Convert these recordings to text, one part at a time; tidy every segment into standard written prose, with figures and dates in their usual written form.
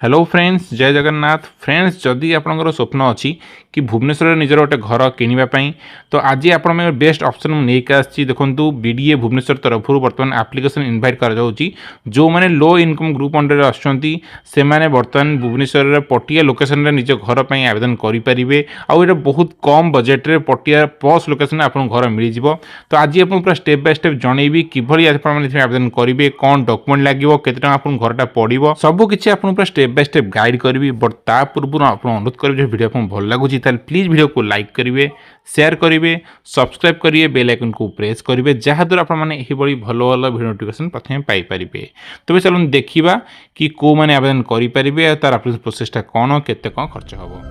Hello friends, जय Jagannath. Friends, जदि आपंकर स्वप्न अच्छी कि भुवनेश्वर में निजर गोटे घर किणापी तो आज आप बेस्ट ऑप्शन मुझे देखो बीडीए भुवनेश्वर तरफ बर्तमान एप्लिकेशन इनवाइट कर जो मैंने लो इनकम ग्रुप अंडर आसने बर्तमान भुवनेश्वर पटिया लोकेशन में निज घर पर आवेदन करेंगे। आउ बहुत कम बजेट्रे पटिया पॉश लोकेशन आप घर मिल जाव। तो आज आप पूरा स्टेप बाय स्टेप जनइबी किभली आवेदन करेंगे, कौन डॉक्यूमेंट लगे, केते आपन घरटा पड़ो, सबकि आप पूरा स्टेप बाय स्टेप गाइड करी। बट ता पूर्व आप अनुरोध करेंगे जो वीडियो आपको भल लगुच प्लीज वीडियो को लाइक करेंगे, शेयर करेंगे, सब्सक्राइब करेंगे, बेल आइकन को प्रेस करेंगे जहाँद्वारा आपने भल भल वीडियो नोटिफिकेशन प्रथम पाइपर। तेज चलो देखा कि कौ मैंने आवेदन करेंगे, तार एप्लिकेशन प्रोसेसटा कौन, केते कौन खर्च हम।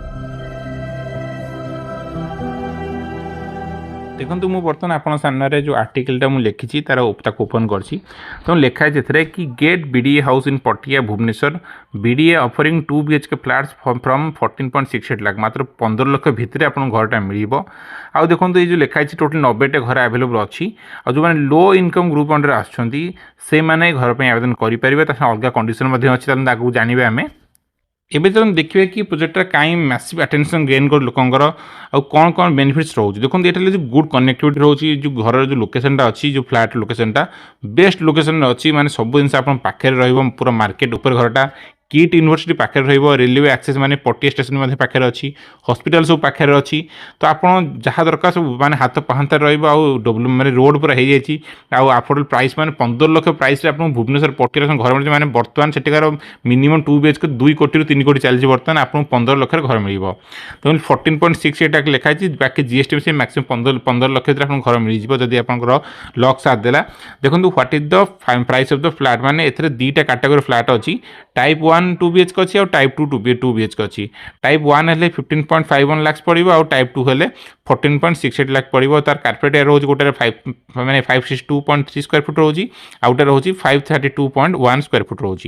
देखो मु बर्तमान आपन सामने जो आर्टिकलटा मुझे लिखी तार ओपन करछि तो लिखाई जे कि gate BDA house in Patia Bhubaneswar BDA offering 2 BHK flats from 14.68 lakh मात्र 15 लाख भितर आपन घरटा मिल। आउ देखो ये जो लिखाई टोटल 90टा घर अवेलेबल अच्छी। जो मैंने लो इनकम ग्रुप अंडर आसुँच से मैंने घर पर आवेदन करेंगे। अलग कंडीशन अच्छी आगे जानवे आम एवं तो देखिए कि प्रोजेक्टा कहीं मैसिव अटेंशन गेन कर लोकंर आ कौन कौन बेनिफिट्स रोचे। देखो ये जो गुड कनेक्टिविटी रोचे, जो घर जो लोकेशनटा अच्छी, जो फ्लैट लोकेशनटा बेस्ट लोकेशन अच्छी, माने सब जिन पाखे पूरा मार्केट उपर घरटा किट यूनिवर्सिटी पाखे रेलवे एक्सेस माने पटिया स्टेशन पाखे अच्छी, हॉस्पिटल सब पाखे अच्छी। तो आप जहाँ दरकार सब माने हाथ पाहांता रही माने रोड पूरा हो जाए। आफोर्डेबल प्राइस माने 15 लाख प्राइस आप भुवनेश्वर पटिया घर मिले माने बर्तमान सेठिकार मिनिमम 2 BHK 2 कोटी रु 3 कोटी चलती बर्तमान आपको 15 लाख घर मिल। तो 14.68 लिखाई बाकी जीएसटी से मैक्सिमम 15 लाख आप घर मिल जाए जब आप लक साथ देला। देखो what is the price of the flat माने एथरे दीटा कैटेगरी फ्लैट अच्छी, टाइप 1 2 BHK अच्छी और टाइप 2 2 BHK अच्छी। टाइप 1 है 15.51 लाख पड़ो और टाइप 2 है 14.68 लाख पड़ो। तार कार्पेट एरिया रोज गोटे 562.3 स्क्वायर फुट रोज आउटे रोज 532.1 स्क्वायर फुट रोज।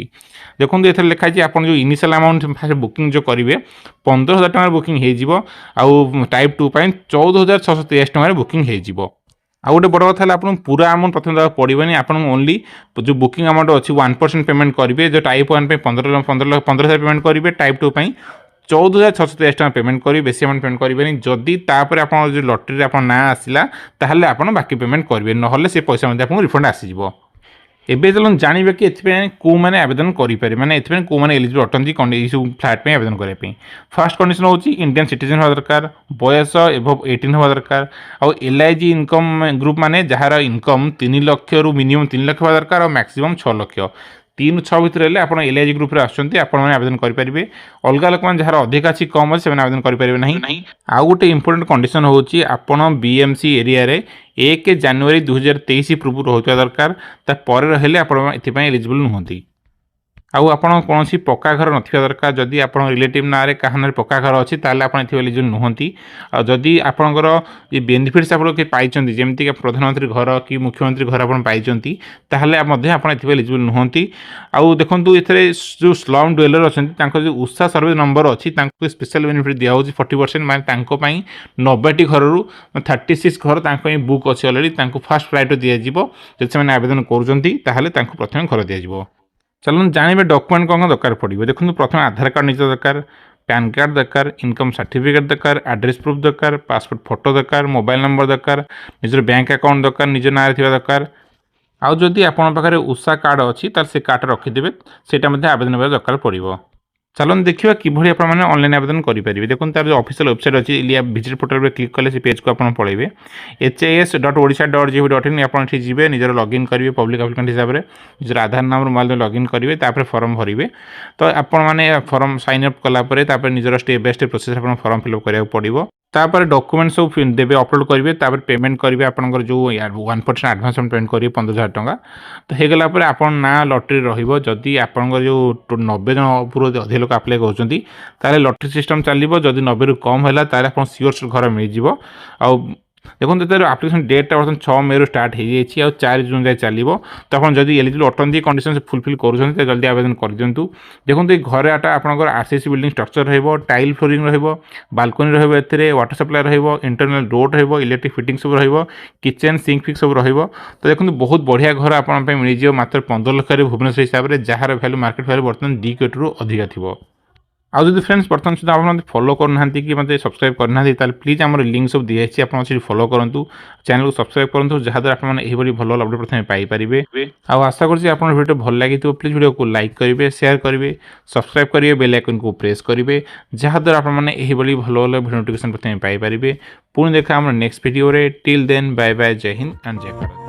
देखो ये लिखाई आप जो इनिशियल अमाउंट फास्ट बुकिंग जो करेंगे 15,000 टकर बुकिंग हो टाइप 2 14,683 टकर बुकिंग हो। आ गोटे बड़ कथा आप पूरा अमाउंट प्रथम देवा पड़ोनी, आप ओनली जो बुकिंग अमाउंट अच्छी 1% पेमेंट करेंगे। जो टाइप 1 पे 15,000 पेमेंट करेंगे, टाइप 2 पे 14,683 पेमेंट करेंगे, बेसी अमाउंट पेमेंट करेंगे। जदि तापर आप जो लटरी आप ना आसला ताहले आप बाकी पेमेंट करेंगे, ना से पैसा आपको रिफंड आसीज। एबे चलो जानवे कि कौ मैंने आवेदन करेंगे, मैंने कौ मैंने एलिजिबल अटंती सब फ्लैट पे आवेदन करने। फर्स्ट कंडीशन होची इंडियन सिटीजन होगा दरकार, बयस एबव 18 होगा दरकार, आउ LIG इनकम ग्रुप माने जार इनकम 3 लाख रु मिनिमम 3 लाख होगा दरकार और मैक्सिमम 6 लाख। 3 6 भितर आप LIG ग्रुप आसुँच आवेदन करेंगे। अलग लोक मैंने जहाँ अधिक अच्छी कम अच्छे से आवेदन करेंगे नहीं। आउ गोटे इंपोर्टेंट कंडीशन होची आपण BMC एरिया रे 1 जनवरी 2023 पूर्व रोचा दरकार, तापर रहे आप एलिजिबल नुहति। आउ आपन कौन पक्का घर ना दरकार। जदि आप रिलेटिव ना क्या ना पक्का घर अच्छी आप एलिजिबल नुहति। जदि आपंकर ये बेनिफिट्स आप पाई जमीक प्रधानमंत्री घर कि मुख्यमंत्री घर आप पाई एलिजिबल नुहति। आउ देखो ये जो स्लम डुवेलर अच्छा जो उषा सर्वे नंबर अच्छी स्पेशल बेनिफिट दिया 40% माने 90टी घर रु 36 घर बुक अच्छी अलरेडी फास्ट फ्लाइट दिज्व। जब आवेदन कर प्रथम घर दिज्व। चलो जानवे डॉक्यूमेंट कौन दरकार पड़ो। देखो प्रथम आधार कार्ड निज दरकार, पैन कार्ड दरकार, इनकम सर्टिफिकेट दरकार, एड्रेस प्रूफ दरकार, पासपोर्ट फोटो दरकार, मोबाइल नंबर दरकार, निजर बैंक अकाउंट दरकार, निज ना दरकार। आउ जदि आपन पाखे उषा कार्ड अच्छी तार से कार्ड रखिदेवे, सेटा आवेदन दरकार पड़ो। चलो देखिए किभली आप ऑनलाइन आवेदन करेंगे। देखो तार जो ऑफिशियल वेबसाइट अच्छी इंडिया विजिट पोर्टल पर क्लिक कले से पेज को आप पड़े his.odisha.gov.in आप जी निजर लॉगिन करेंगे पब्लिक एप्लिकेंट हिसाब से निजर आधार नंबर मोबाइल लॉगिन करेंगे, तापर फॉर्म भरेंगे। तो आपण फॉर्म साइन अप कलापर निजर step by step process form fill up कराया पड़ो। तापर डॉक्यूमेंट सब देवे अपलोड करेंगे, तापर पेमेंट करेंगे आपंकर जो 1% एडवांस पेमेंट करेंगे 15,000 टका। तो होगला आप ना लटरी रही आपंकर जो 90 जन पूर्व अधिक लोक आप्लाय कर लटरी सिस्टम चलो। जदि 90 रु कम है आप सियोर घर मिल जाव। देखो तर आप्लिकेसन डेटा बर्तमान 6 मे रु स्टार्ट हो जाए आ 4 जून जाए चलो तो आप जब एलिजिबल अटंती कंडीशन से फुलफिल कर जल्दी आवेदन कर दिंतु। देखो ये घर आटा आपंकर आरसीसी बिल्डिंग स्ट्रक्चर रही टाइल फ्लोरिंग बालकनी रही water supply internal door electric fitting सब किचेन सिंक फिक सब तो देखो बहुत बढ़िया घर आप मिल मात्र 15 लाख भुवनेश्वर हिसाब से जार भैल्यू मार्केट भैल्यू बर्तमान 2 कोटी रु अधिक थी। आउ जब फ्रेंड्स बर्तमान सुधा आप फॉलो करना कि मतलब सब्सक्राइब करना प्लीज आम लिंक सब दिखाई आप फॉलो करूँ चैनल को सब्सक्राइब करूँ जहाँद्वारा आपने भल अपडेट प्रथम पाइपर। आशा करছি आपन वीडियो भल लगी तो प्लीज वीडियो को लाइक करेंगे शेयर करेंगे सब्सक्राइब करेंगे बेल आइकन को प्रेस करेंगे जहाँद्वारा आपने भल भल वीडियो नोटिफिकेशन प्रथम पाइपर। पुणी देखा आम next video till then bye bye Jai Hind and जय भारत।